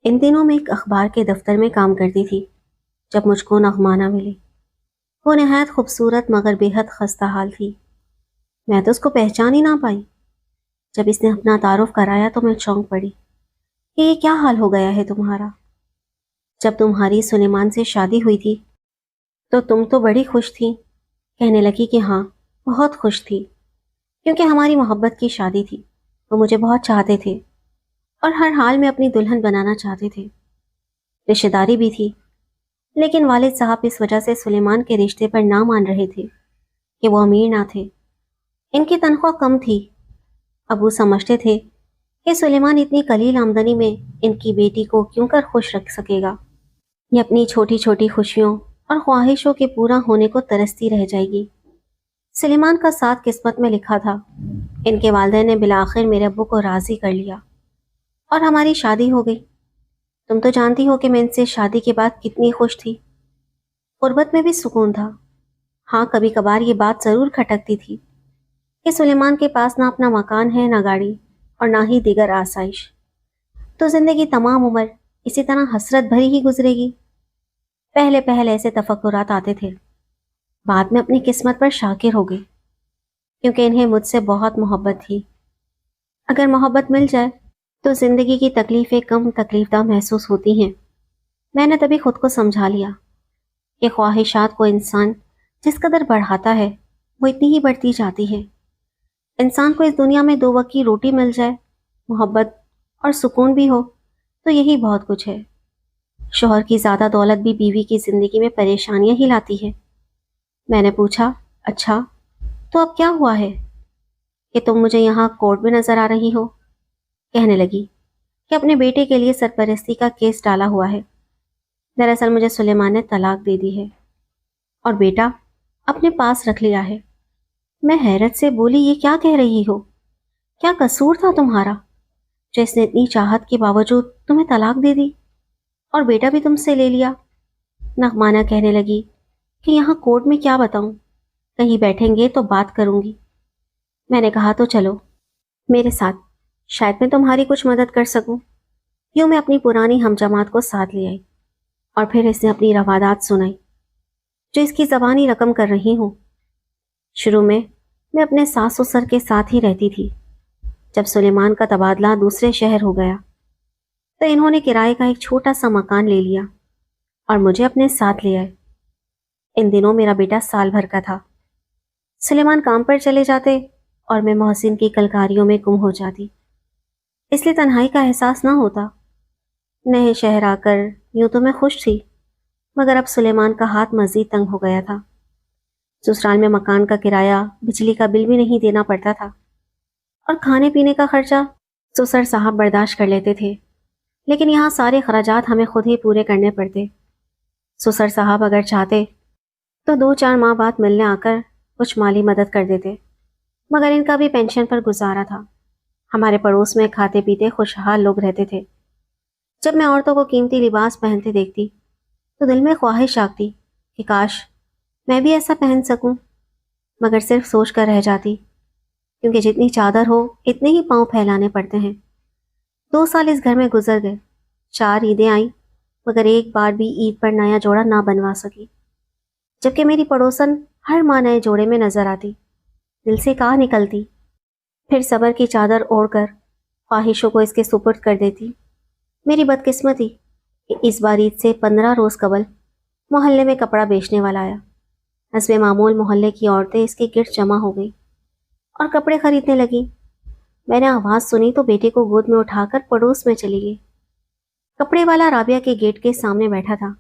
ان دنوں میں ایک اخبار کے دفتر میں کام کرتی تھی جب مجھ کو نغمانہ ملی۔ وہ نہایت خوبصورت مگر بے حد خستہ حال تھی۔ میں تو اس کو پہچان ہی نہ پائی۔ جب اس نے اپنا تعارف کرایا تو میں چونک پڑی کہ یہ کیا حال ہو گیا ہے تمہارا؟ جب تمہاری سلیمان سے شادی ہوئی تھی تو تم تو بڑی خوش تھی۔ کہنے لگی کہ ہاں، بہت خوش تھی، کیونکہ ہماری محبت کی شادی تھی۔ وہ مجھے بہت چاہتے تھے اور ہر حال میں اپنی دلہن بنانا چاہتے تھے۔ رشتہ داری بھی تھی، لیکن والد صاحب اس وجہ سے سلیمان کے رشتے پر نہ مان رہے تھے کہ وہ امیر نہ تھے، ان کی تنخواہ کم تھی۔ ابو سمجھتے تھے کہ سلیمان اتنی قلیل آمدنی میں ان کی بیٹی کو کیوں کر خوش رکھ سکے گا۔ یہ اپنی چھوٹی چھوٹی خوشیوں اور خواہشوں کے پورا ہونے کو ترستی رہ جائے گی۔ سلیمان کا ساتھ قسمت میں لکھا تھا۔ ان کے والدین نے بالآخر میرے ابو کو راضی کر لیا اور ہماری شادی ہو گئی۔ تم تو جانتی ہو کہ میں ان سے شادی کے بعد کتنی خوش تھی۔ غربت میں بھی سکون تھا۔ ہاں، کبھی کبھار یہ بات ضرور کھٹکتی تھی کہ سلیمان کے پاس نہ اپنا مکان ہے، نہ گاڑی، اور نہ ہی دیگر آسائش، تو زندگی تمام عمر اسی طرح حسرت بھری ہی گزرے گی۔ پہلے پہلے ایسے تفکرات آتے تھے، بعد میں اپنی قسمت پر شاکر ہو گئے، کیونکہ انہیں مجھ سے بہت محبت تھی۔ اگر محبت مل جائے تو زندگی کی تکلیفیں کم تکلیف دہ محسوس ہوتی ہیں۔ میں نے تبھی خود کو سمجھا لیا کہ خواہشات کو انسان جس قدر بڑھاتا ہے وہ اتنی ہی بڑھتی جاتی ہے۔ انسان کو اس دنیا میں دو وقت کی روٹی مل جائے، محبت اور سکون بھی ہو، تو یہی بہت کچھ ہے۔ شوہر کی زیادہ دولت بھی بیوی کی زندگی میں پریشانیاں ہی لاتی ہے۔ میں نے پوچھا، اچھا تو اب کیا ہوا ہے کہ تم مجھے یہاں کورٹ میں نظر آ رہی ہو؟ کہنے لگی کہ اپنے بیٹے کے لیے سرپرستی کا کیس ڈالا ہوا ہے۔ دراصل مجھے سلیمان نے طلاق دے دی ہے اور بیٹا اپنے پاس رکھ لیا ہے۔ میں حیرت سے بولی، یہ کیا کہہ رہی ہو؟ کیا قصور تھا تمہارا جو اس نے اتنی چاہت کے باوجود تمہیں طلاق دے دی اور بیٹا بھی تم سے لے لیا؟ نغمانہ کہنے لگی کہ یہاں کورٹ میں کیا بتاؤں، کہیں بیٹھیں گے تو بات کروں گی۔ میں نے کہا تو چلو میرے ساتھ، شاید میں تمہاری کچھ مدد کر سکوں۔ یوں میں اپنی پرانی ہم جماعت کو ساتھ لے آئی اور پھر اس نے اپنی روادات سنائی جو اس کی زبانی رقم کر رہی ہوں۔ شروع میں اپنے ساس سسر کے ساتھ ہی رہتی تھی۔ جب سلیمان کا تبادلہ دوسرے شہر ہو گیا تو انہوں نے کرائے کا ایک چھوٹا سا مکان لے لیا اور مجھے اپنے ساتھ لے آئے۔ ان دنوں میرا بیٹا سال بھر کا تھا۔ سلیمان کام پر چلے جاتے اور میں محسن کی کلکاریوں میں گم ہو جاتی، اس لیے تنہائی کا احساس نہ ہوتا۔ نئے شہر آ کر یوں تو میں خوش تھی، مگر اب سلیمان کا ہاتھ مزید تنگ ہو گیا تھا۔ سسرال میں مکان کا کرایہ، بجلی کا بل بھی نہیں دینا پڑتا تھا اور کھانے پینے کا خرچہ سسر صاحب برداشت کر لیتے تھے، لیکن یہاں سارے خراجات ہمیں خود ہی پورے کرنے پڑتے۔ سسر صاحب اگر چاہتے تو 2-4 ماہ بعد ملنے آ کر کچھ مالی مدد کر دیتے، مگر ان کا بھی پینشن پر گزارا تھا۔ ہمارے پڑوس میں کھاتے پیتے خوشحال لوگ رہتے تھے۔ جب میں عورتوں کو قیمتی لباس پہنتے دیکھتی تو دل میں خواہش جاگتی کہ کاش میں بھی ایسا پہن سکوں، مگر صرف سوچ کر رہ جاتی، کیونکہ جتنی چادر ہو اتنے ہی پاؤں پھیلانے پڑتے ہیں۔ 2 سال اس گھر میں گزر گئے، 4 عیدیں آئیں، مگر ایک بار بھی عید پر نیا جوڑا نہ بنوا سکی، جبکہ میری پڑوسن ہر ماہ نئے جوڑے میں نظر آتی۔ دل سے کہا نکلتی، پھر صبر کی چادر اوڑھ کر خواہشوں کو اس کے سپرد کر دیتی۔ میری بدقسمتی کہ اس بار عید سے 15 روز قبل محلے میں کپڑا بیچنے والا آیا۔ حسب معمول محلے کی عورتیں اس کے گرد جمع ہو گئی اور کپڑے خریدنے لگی۔ میں نے آواز سنی تو بیٹے کو گود میں اٹھا کر پڑوس میں چلی گئی۔ کپڑے والا رابعہ کے گیٹ کے سامنے بیٹھا تھا۔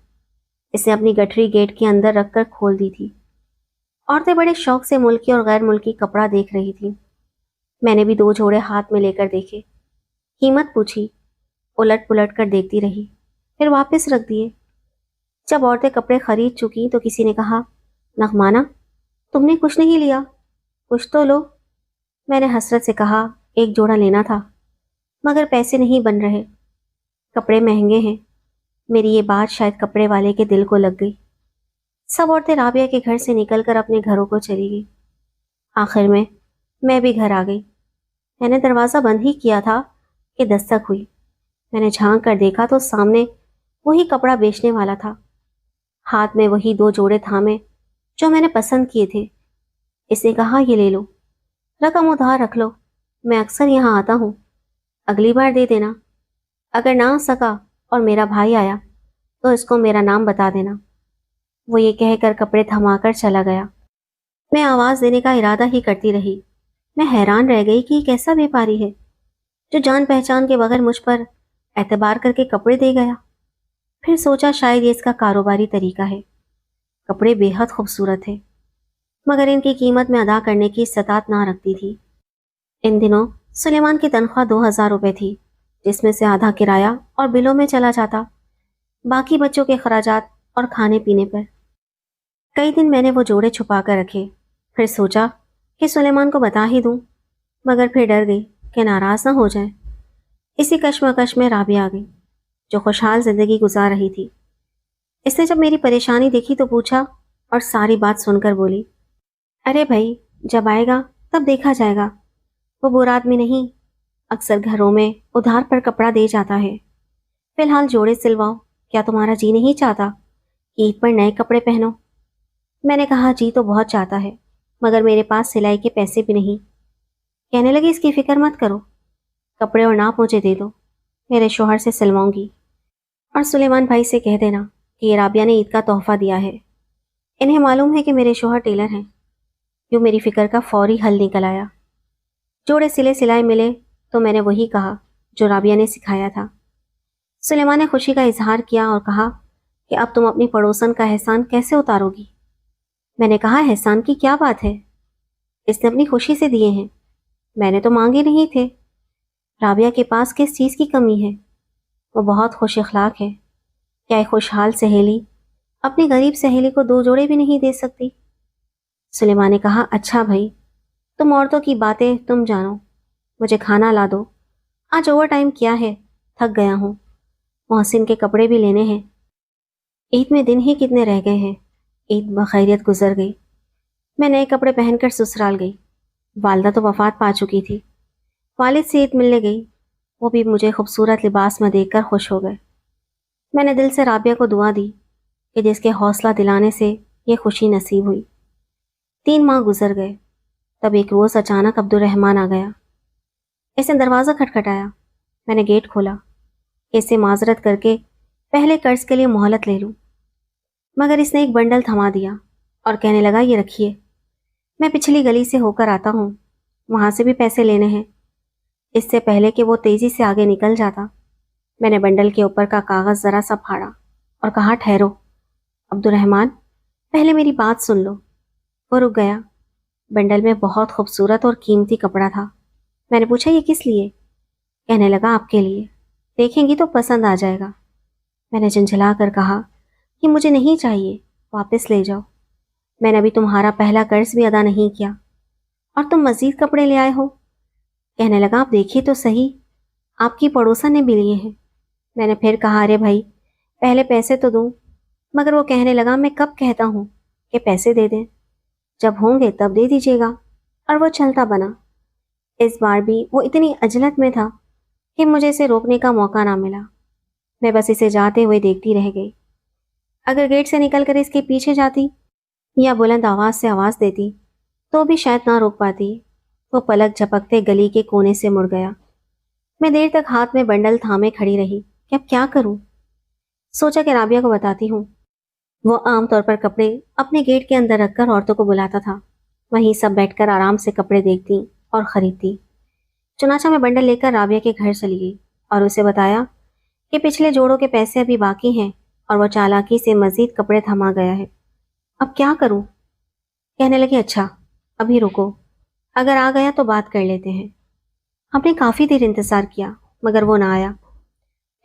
اس نے اپنی گٹھری گیٹ کے اندر رکھ کر کھول دی تھی۔ عورتیں بڑے شوق سے ملکی اور غیر ملکی کپڑا دیکھ رہی تھیں۔ میں نے بھی 2 جوڑے ہاتھ میں لے کر دیکھے، قیمت پوچھی، الٹ پلٹ کر دیکھتی رہی، پھر واپس رکھ دیے۔ جب عورتیں کپڑے خرید چکی تو کسی نے کہا، نغمانہ تم نے کچھ نہیں لیا، کچھ تو لو۔ میں نے حسرت سے کہا، ایک جوڑا لینا تھا مگر پیسے نہیں بن رہے، کپڑے مہنگے ہیں۔ میری یہ بات شاید کپڑے والے کے دل کو لگ گئی۔ سب عورتیں رابعہ کے گھر سے نکل کر اپنے گھروں کو چلی گئی۔ آخر میں بھی گھر آ گئی۔ میں نے دروازہ بند ہی کیا تھا کہ دستک ہوئی۔ میں نے جھانک کر دیکھا تو سامنے وہی کپڑا بیچنے والا تھا، ہاتھ میں وہی 2 جوڑے تھامے جو میں نے پسند کیے تھے۔ اس نے کہا یہ لے لو، رقم ادھار رکھ لو، میں اکثر یہاں آتا ہوں، اگلی بار دے دینا، اگر نہ آ سکا اور میرا بھائی آیا تو اس کو میرا نام بتا دینا۔ وہ یہ کہہ کر کپڑے تھما کر چلا گیا۔ میں آواز دینے کا ارادہ ہی کرتی رہی۔ میں حیران رہ گئی کہ یہ کیسا بیپاری ہے جو جان پہچان کے بغیر مجھ پر اعتبار کر کے کپڑے دے گیا۔ پھر سوچا شاید یہ اس کا کاروباری طریقہ ہے۔ کپڑے بے حد خوبصورت تھے مگر ان کی قیمت میں ادا کرنے کی استطاعت نہ رکھتی تھی۔ ان دنوں سلیمان کی تنخواہ 2000 روپے تھی، جس میں سے آدھا کرایہ اور بلوں میں چلا جاتا، باقی بچوں کے اخراجات اور کھانے پینے پر۔ کئی دن میں نے وہ جوڑے چھپا کر رکھے، پھر سوچا کہ سلیمان کو بتا ہی دوں، مگر پھر ڈر گئی کہ ناراض نہ ہو جائے۔ اسی کشمکش میں رابعہ آ گئی جو خوشحال زندگی گزار رہی تھی۔ اس نے جب میری پریشانی دیکھی تو پوچھا اور ساری بات سن کر بولی، ارے بھائی، جب آئے گا تب دیکھا جائے گا، وہ برا آدمی نہیں، اکثر گھروں میں ادھار پر کپڑا دے جاتا ہے۔ فی الحال جوڑے سلواؤ، کیا تمہارا جی نہیں چاہتا کہ عید پر نئے کپڑے پہنو؟ میں نے کہا جی تو بہت چاہتا ہے مگر میرے پاس سلائی کے پیسے بھی نہیں۔ کہنے لگی اس کی فکر مت کرو، کپڑے اور ناپ مجھے دے دو، میرے شوہر سے سلواؤں گی، اور سلیمان بھائی سے کہہ دینا کہ یہ رابعہ نے عید کا تحفہ دیا ہے، انہیں معلوم ہے کہ میرے شوہر ٹیلر ہیں۔ یوں میری فکر کا فوری حل نکل آیا۔ جوڑے سلے سلائے ملے تو میں نے وہی کہا جو رابعہ نے سکھایا تھا۔ سلیمان نے خوشی کا اظہار کیا اور کہا کہ اب تم اپنی پڑوسن کا احسان کیسے اتارو گی؟ میں نے کہا احسان کی کیا بات ہے، اس نے اپنی خوشی سے دیے ہیں، میں نے تو مانگے نہیں تھے۔ رابعہ کے پاس کس چیز کی کمی ہے؟ وہ بہت خوش اخلاق ہے، کیا ایک خوشحال سہیلی اپنی غریب سہیلی کو 2 جوڑے بھی نہیں دے سکتی؟ سلیمان نے کہا اچھا بھائی، تم عورتوں کی باتیں تم جانو، مجھے کھانا لا دو، آج اوور ٹائم کیا ہے، تھک گیا ہوں، محسن کے کپڑے بھی لینے ہیں، عید میں دن ہی کتنے رہ گئے ہیں۔ عید بخیریت گزر گئی۔ میں نئے کپڑے پہن کر سسرال گئی۔ والدہ تو وفات پا چکی تھی۔ والد سے عید ملنے گئی، وہ بھی مجھے خوبصورت لباس میں دیکھ کر خوش ہو گئے۔ میں نے دل سے رابعہ کو دعا دی کہ جس کے حوصلہ دلانے سے یہ خوشی نصیب ہوئی۔ 3 ماہ گزر گئے، تب ایک روز اچانک عبد الرحمن آ گیا۔ اس نے دروازہ کھٹکھٹایا، میں نے گیٹ کھولا کہ اس سے معذرت کر کے پہلے قرض کے لیے مہلت لے لوں، مگر اس نے ایک بنڈل تھما دیا اور کہنے لگا یہ رکھیے، میں پچھلی گلی سے ہو کر آتا ہوں، وہاں سے بھی پیسے لینے ہیں۔ اس سے پہلے کہ وہ تیزی سے آگے نکل جاتا، میں نے بنڈل کے اوپر کا کاغذ ذرا سا پھاڑا اور کہا ٹھہرو عبد الرحمن، پہلے میری بات سن لو۔ وہ رک گیا۔ بنڈل میں بہت خوبصورت اور قیمتی کپڑا تھا۔ میں نے پوچھا یہ کس لیے؟ کہنے لگا آپ کے لیے، دیکھیں گی تو پسند آ جائے گا۔ میں نے جھنجھلا کر کہا کہ مجھے نہیں چاہیے، واپس لے جاؤ، میں نے ابھی تمہارا پہلا قرض بھی ادا نہیں کیا اور تم مزید کپڑے لے آئے ہو۔ کہنے لگا آپ دیکھیے تو صحیح، آپ کی پڑوسن نے بھی لیے ہیں۔ میں نے پھر کہا ارے بھائی، پہلے پیسے تو دوں، مگر وہ کہنے لگا میں کب کہتا ہوں کہ پیسے دے دیں، جب ہوں گے تب دے دیجیے گا، اور وہ چلتا بنا۔ اس بار بھی وہ اتنی عجلت میں تھا کہ مجھے اسے روکنے کا موقع نہ ملا۔ میں بس اسے جاتے ہوئے دیکھتی رہ گئی۔ اگر گیٹ سے نکل کر اس کے پیچھے جاتی یا بلند آواز سے آواز دیتی تو بھی شاید نہ روک پاتی۔ وہ پلک جھپکتے گلی کے کونے سے مڑ گیا۔ میں دیر تک ہاتھ میں بنڈل تھامے کھڑی رہی کہ اب کیا کروں۔ سوچا کہ رابعہ کو بتاتی ہوں۔ وہ عام طور پر کپڑے اپنے گیٹ کے اندر رکھ کر عورتوں کو بلاتا تھا، وہیں سب بیٹھ کر آرام سے کپڑے دیکھتی اور خریدتی۔ چنانچہ میں بنڈل لے کر رابعہ کے گھر چلی گئی اور اسے بتایا کہ پچھلے جوڑوں کے پیسے ابھی باقی ہیں اور وہ چالاکی سے مزید کپڑے تھما گیا ہے، اب کیا کروں؟ کہنے لگی اچھا ابھی رکو، اگر آ گیا تو بات کر لیتے ہیں۔ ہم نے کافی دیر انتظار کیا مگر وہ نہ آیا۔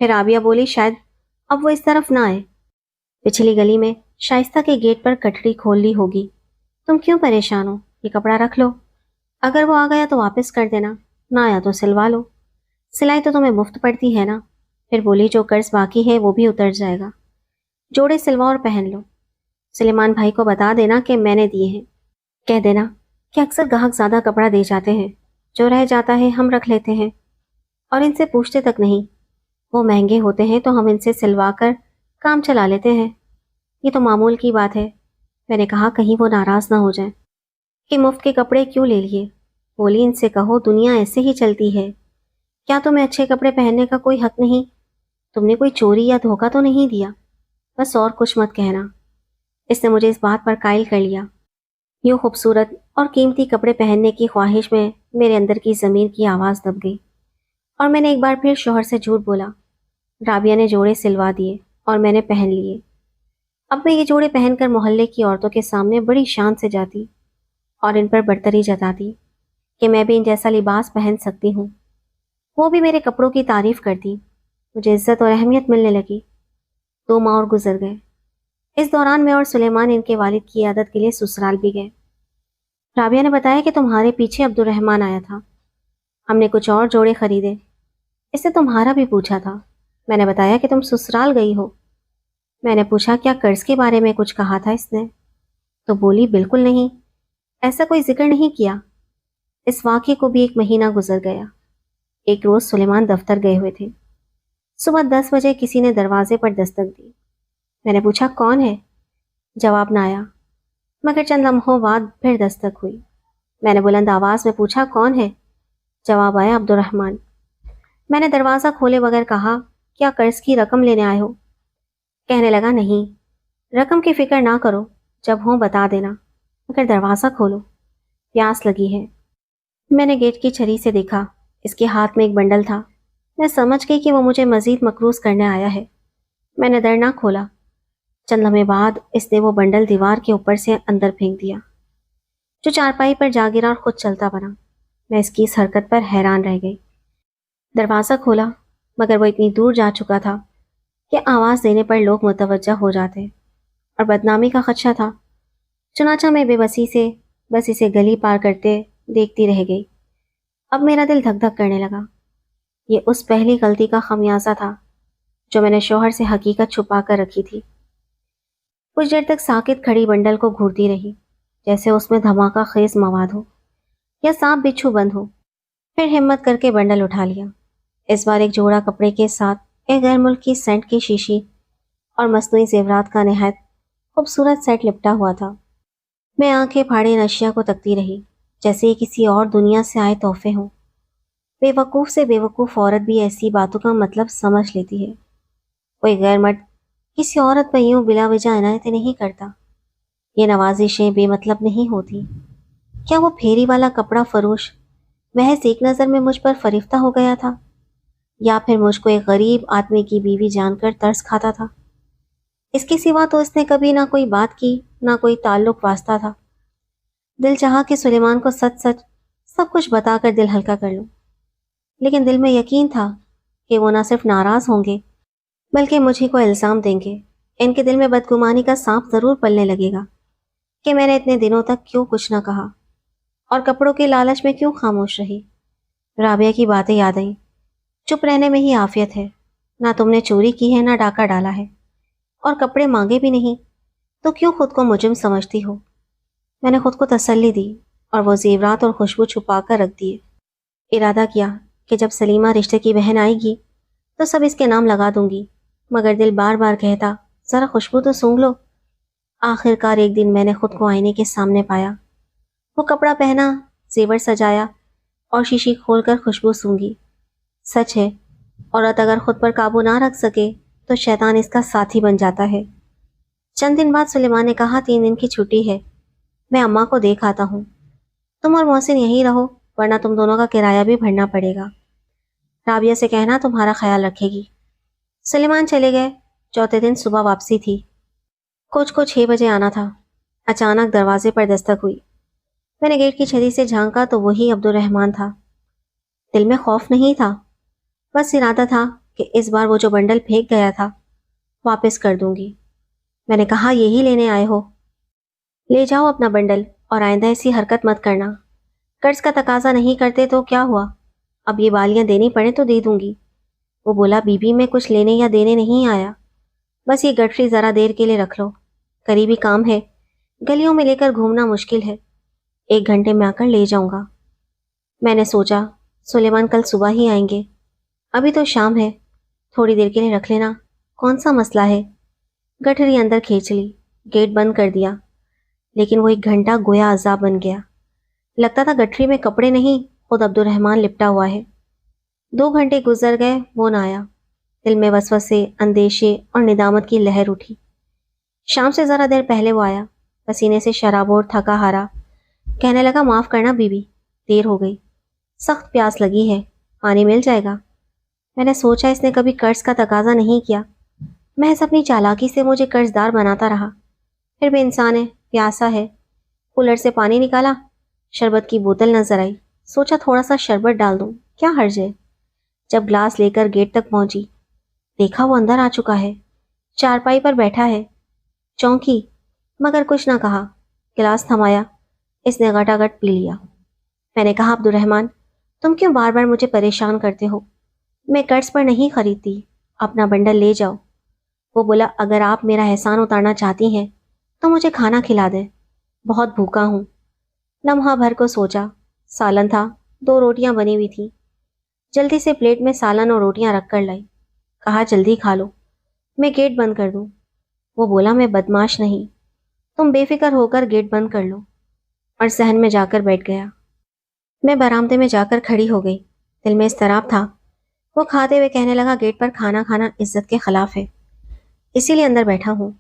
پھر رابعہ بولی شاید اب وہ اس طرف نہ آئے، پچھلی گلی میں شائستہ کے گیٹ پر کٹڑی کھول لی ہوگی، تم کیوں پریشان ہو، یہ کپڑا رکھ لو، اگر وہ آ گیا تو واپس کر دینا، نہ آیا تو سلوا لو، سلائی تو تمہیں مفت پڑتی ہے نا۔ پھر بولی جو قرض باقی ہے وہ بھی اتر جائے گا، جوڑے سلوا اور پہن لو، سلیمان بھائی کو بتا دینا کہ میں نے دیے ہیں، کہہ دینا کہ اکثر گاہک زیادہ کپڑا دے جاتے ہیں، جو رہ جاتا ہے ہم رکھ لیتے ہیں اور ان سے پوچھتے تک نہیں، وہ مہنگے ہوتے ہیں تو ہم ان سے سلوا کر کام چلا لیتے ہیں، یہ تو معمول کی بات ہے۔ میں نے کہا کہیں وہ ناراض نہ ہو جائیں کہ مفت کے کپڑے کیوں لے لیے۔ بولی ان سے کہو دنیا ایسے ہی چلتی ہے، کیا تمہیں اچھے کپڑے پہننے کا کوئی حق نہیں؟ تم نے کوئی چوری یا دھوکہ تو نہیں دیا؟ بس اور کچھ مت کہنا۔ اس نے مجھے اس بات پر قائل کر لیا۔ یوں خوبصورت اور قیمتی کپڑے پہننے کی خواہش میں میرے اندر کی ضمیر کی آواز دب گئی، اور میں نے ایک بار پھر شوہر سے جھوٹ بولا۔ رابعہ نے جوڑے سلوا دیے اور میں نے پہن لیے۔ اب میں یہ جوڑے پہن کر محلے کی عورتوں کے سامنے بڑی شان سے جاتی اور ان پر برتری جتاتی کہ میں بھی ان جیسا لباس پہن سکتی ہوں۔ وہ بھی میرے کپڑوں کی تعریف کرتی۔ مجھے عزت اور اہمیت ملنے لگی۔ 2 ماہ اور گزر گئے۔ اس دوران میں اور سلیمان ان کے والد کی عیادت کے لیے سسرال بھی گئے۔ رابعہ نے بتایا کہ تمہارے پیچھے عبد الرحمن آیا تھا، ہم نے کچھ اور جوڑے خریدے، اس نے تمہارا بھی پوچھا تھا۔ میں نے بتایا کہ تم سسرال گئی ہو۔ میں نے پوچھا کیا قرض کے بارے میں کچھ کہا تھا اس نے؟ تو بولی بالکل نہیں، ایسا کوئی ذکر نہیں کیا۔ اس واقعے کو بھی 1 مہینہ گزر گیا۔ ایک روز سلیمان دفتر گئے ہوئے تھے۔ صبح 10 بجے کسی نے دروازے پر دستک دی۔ میں نے پوچھا کون ہے؟ جواب نہ آیا، مگر چند لمحوں بعد پھر دستک ہوئی۔ میں نے بلند آواز میں پوچھا کون ہے؟ جواب آیا عبد الرحمن۔ میں نے دروازہ کھولے بغیر کہا کیا قرض کی رقم لینے آئے ہو؟ کہنے لگا نہیں، رقم کی فکر نہ کرو، جب ہوں بتا دینا، مگر دروازہ کھولو، پیاس لگی ہے۔ میں نے گیٹ کی چھری سے دیکھا، اس کے ہاتھ میں ایک بنڈل تھا۔ میں سمجھ گئی کہ وہ مجھے مزید مقروض کرنے آیا ہے۔ میں نے در نہ کھولا۔ چند لمحے بعد اس نے وہ بنڈل دیوار کے اوپر سے اندر پھینک دیا، جو چارپائی پر جا گرا اور خود چلتا بنا۔ میں اس کی اس حرکت پر حیران رہ گئی۔ دروازہ کھولا، مگر وہ اتنی دور جا چکا تھا کہ آواز دینے پر لوگ متوجہ ہو جاتے اور بدنامی کا خدشہ تھا۔ چنانچہ میں بے بسی سے بس اسے گلی پار کرتے دیکھتی رہ گئی۔ اب میرا دل دھک دھک کرنے لگا۔ یہ اس پہلی غلطی کا خمیازہ تھا جو میں نے شوہر سے حقیقت چھپا کر رکھی تھی۔ کچھ دیر تک ساکت کھڑی بنڈل کو گھورتی رہی، جیسے اس میں دھماکہ خیز مواد ہو یا سانپ بچھو بند ہو۔ پھر ہمت کر کے بنڈل اٹھا لیا۔ اس بار ایک جوڑا کپڑے کے ساتھ ایک غیر ملکی سینٹ کی شیشی اور مصنوعی زیورات کا نہایت خوبصورت سیٹ لپٹا ہوا تھا۔ میں آنکھیں پھاڑے ان اشیاء کو تکتی رہی، جیسے یہ کسی اور دنیا سے آئے تحفے ہوں۔ بے وقوف سے بے وقوف عورت بھی ایسی باتوں کا مطلب سمجھ لیتی ہے۔ کوئی غیر مرد کسی عورت پر یوں بلا وجہ عنایتیں نہیں کرتا۔ یہ نوازشیں بے مطلب نہیں ہوتی۔ کیا وہ پھیری والا کپڑا فروش محض ایک نظر میں مجھ پر فریفتہ ہو گیا تھا، یا پھر مجھ کو ایک غریب آدمی کی بیوی جان کر ترس کھاتا تھا؟ اس کے سوا تو اس نے کبھی نہ کوئی بات کی، نہ کوئی تعلق واسطہ تھا۔ دل چاہا کہ سلیمان کو سچ سچ سب کچھ بتا کر دل ہلکا کر لوں، لیکن دل میں یقین تھا کہ وہ نہ صرف ناراض ہوں گے بلکہ مجھے کو الزام دیں گے۔ ان کے دل میں بدگمانی کا سانپ ضرور پلنے لگے گا کہ میں نے اتنے دنوں تک کیوں کچھ نہ کہا اور کپڑوں کے لالچ میں کیوں خاموش رہی۔ رابعہ کی باتیں یاد آئیں۔ چپ رہنے میں ہی عافیت ہے، نہ تم نے چوری کی ہے نہ ڈاکہ ڈالا ہے، اور کپڑے مانگے بھی نہیں، تو کیوں خود کو مجرم سمجھتی ہو؟ میں نے خود کو تسلی دی اور وہ زیورات اور خوشبو چھپا کر رکھ دیے۔ ارادہ کیا کہ جب سلیمہ رشتے کی بہن آئے گی تو سب اس کے نام لگا دوں گی، مگر دل بار بار کہتا ذرا خوشبو تو سونگھ لو۔ آخر کار ایک دن میں نے خود کو آئینے کے سامنے پایا، وہ کپڑا پہنا، زیور سجایا اور شیشی کھول کر خوشبو سونگھی۔ سچ ہے، عورت اگر خود پر قابو نہ رکھ سکے تو شیطان اس کا ساتھی بن جاتا ہے۔ چند دن بعد سلیمان نے کہا 3 دن کی چھٹی ہے، میں اماں کو دیکھ آتا ہوں، تم اور محسن یہیں رہو ورنہ تم دونوں کا کرایہ بھی بھرنا پڑے گا۔ رابعہ سے کہنا تمہارا خیال رکھے گی۔ سلیمان چلے گئے۔ چوتھے دن صبح واپسی تھی۔ کوچ کو 6 بجے آنا تھا۔ اچانک دروازے پر دستک ہوئی۔ میں نے گیٹ کی چھری سے جھانکا تو وہی عبد الرحمن تھا۔ دل میں خوف نہیں تھا، بس ارادہ تھا کہ اس بار وہ جو بنڈل پھینک گیا تھا واپس کر دوں گی۔ میں نے کہا یہی لینے آئے ہو؟ لے جاؤ اپنا بنڈل اور آئندہ ایسی حرکت مت کرنا۔ قرض کا تقاضا نہیں کرتے تو کیا ہوا، اب یہ بالیاں دینی پڑے تو دے دوں گی۔ وہ بولا بی میں کچھ لینے یا دینے نہیں آیا، بس یہ گٹری ذرا دیر کے لیے رکھ لو، قریبی کام ہے، گلیوں میں لے کر گھومنا مشکل ہے، 1 گھنٹے میں آ کر لے جاؤں گا۔ میں نے سوچا سلیمان کل صبح ہی آئیں گے، ابھی تو شام ہے، تھوڑی دیر کے لیے رکھ لینا، کون سا مسئلہ ہے؟ گٹھری اندر کھینچ لی، گیٹ بند کر دیا، لیکن وہ 1 گھنٹہ گویا عذاب بن گیا۔ لگتا تھا گٹھری میں کپڑے نہیں، خود عبد الرحمن لپٹا ہوا ہے۔ 2 گھنٹے گزر گئے، وہ نہ آیا۔ دل میں وسوسے، اندیشے اور ندامت کی لہر اٹھی۔ شام سے ذرا دیر پہلے وہ آیا، پسینے سے شرابور، تھکا ہارا۔ کہنے لگا معاف کرنا بی بی، دیر ہو گئی، سخت پیاس لگی ہے، پانی مل جائے گا؟ میں نے سوچا اس نے کبھی قرض کا تقاضا نہیں کیا، محض اپنی چالاکی سے مجھے قرض دار بناتا رہا۔ پھر بھی انسان ہے، پیاسا ہے۔ کولر سے پانی نکالا، شربت کی بوتل نظر آئی، سوچا تھوڑا سا شربت ڈال دوں، کیا حرج ہے؟ جب گلاس لے کر گیٹ تک پہنچی، دیکھا وہ اندر آ چکا ہے، چارپائی پر بیٹھا ہے۔ چونکی، مگر کچھ نہ کہا۔ گلاس تھمایا، اس نے گٹاگٹ پی لیا۔ میں نے کہا عبد الرحمن، تم کیوں بار بار مجھے پریشان کرتے ہو؟ میں قرض پر نہیں خریدتی، اپنا بنڈل لے جاؤ۔ وہ بولا اگر آپ میرا احسان اتارنا چاہتی ہیں تو مجھے کھانا کھلا دیں، بہت بھوکا ہوں۔ لمحہ بھر کو سوچا، سالن تھا، 2 روٹیاں بنی ہوئی تھیں، جلدی سے پلیٹ میں سالن اور روٹیاں رکھ کر لائی۔ کہا جلدی کھا لو، میں گیٹ بند کر دوں؟ وہ بولا میں بدماش نہیں، تم بے فکر ہو کر گیٹ بند کر لو، اور صحن میں جا کر بیٹھ گیا۔ میں برآمدے میں جا کر کھڑی ہو گئی، دل میں اضطراب تھا۔ وہ کھاتے ہوئے کہنے لگا گیٹ پر کھانا کھانا عزت کے خلاف ہے، اسی لیے اندر بیٹھا ہوں،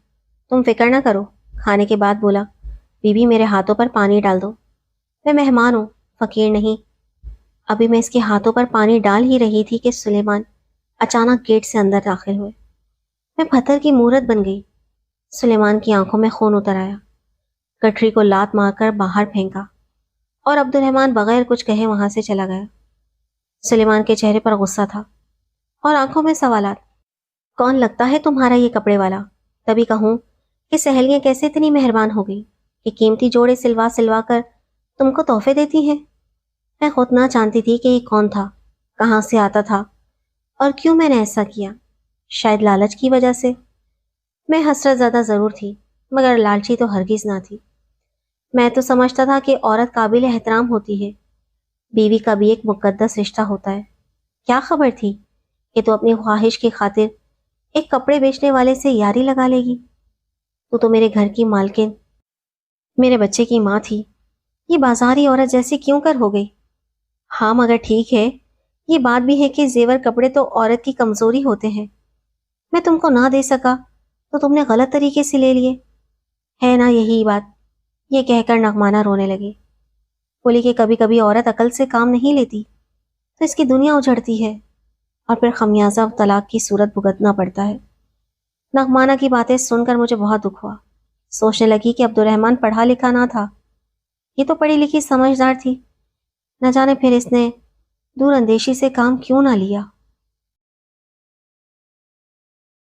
تم فکر نہ کرو۔ کھانے کے بعد بولا بی بی میرے ہاتھوں پر پانی ڈال دو، میں مہمان ہوں، فقیر نہیں۔ ابھی میں اس کے ہاتھوں پر پانی ڈال ہی رہی تھی کہ سلیمان اچانک گیٹ سے اندر داخل ہوئے۔ میں پتھر کی مورت بن گئی۔ سلیمان کی آنکھوں میں خون اتر آیا، گٹھری کو لات مار کر باہر پھینکا، اور عبد الرحمن بغیر کچھ کہے وہاں سے چلا گیا۔ سلیمان کے چہرے پر غصہ تھا اور آنکھوں میں سوالات۔ کون لگتا ہے تمہارا یہ کپڑے والا؟ تبھی کہوں کہ سہیلیاں کیسے اتنی مہربان ہو گئی کہ قیمتی جوڑے سلوا سلوا کر تم کو تحفے دیتی ہیں۔ میں خود نہ جانتی تھی کہ یہ کون تھا، کہاں سے آتا تھا، اور کیوں میں نے ایسا کیا۔ شاید لالچ کی وجہ سے۔ میں حسرت زدہ ضرور تھی، مگر لالچی تو ہرگز نہ تھی۔ میں تو سمجھتا تھا کہ عورت قابل احترام ہوتی ہے، بیوی کا بھی ایک مقدس رشتہ ہوتا ہے۔ کیا خبر تھی کہ تو اپنی خواہش کی خاطر ایک کپڑے بیچنے والے سے یاری لگا لے گی؟ تو میرے گھر کی مالکن، میرے بچے کی ماں تھی، یہ بازاری عورت جیسی کیوں کر ہو گئی؟ ہاں مگر ٹھیک ہے، یہ بات بھی ہے کہ زیور کپڑے تو عورت کی کمزوری ہوتے ہیں۔ میں تم کو نہ دے سکا تو تم نے غلط طریقے سے لے لیے، ہے نا یہی بات؟ یہ کہہ کر نغمانہ رونے لگی۔ بولی کہ کبھی کبھی عورت عقل سے کام نہیں لیتی تو اس کی دنیا اجڑتی ہے، اور پھر خمیازہ طلاق کی صورت بھگتنا پڑتا ہے۔ نغمانہ کی باتیں سن کر مجھے بہت دکھ ہوا۔ سوچنے لگی کہ عبد الرحمن پڑھا لکھا نہ تھا، یہ تو پڑھی لکھی سمجھدار تھی، نہ جانے پھر اس نے دور اندیشی سے کام کیوں نہ لیا۔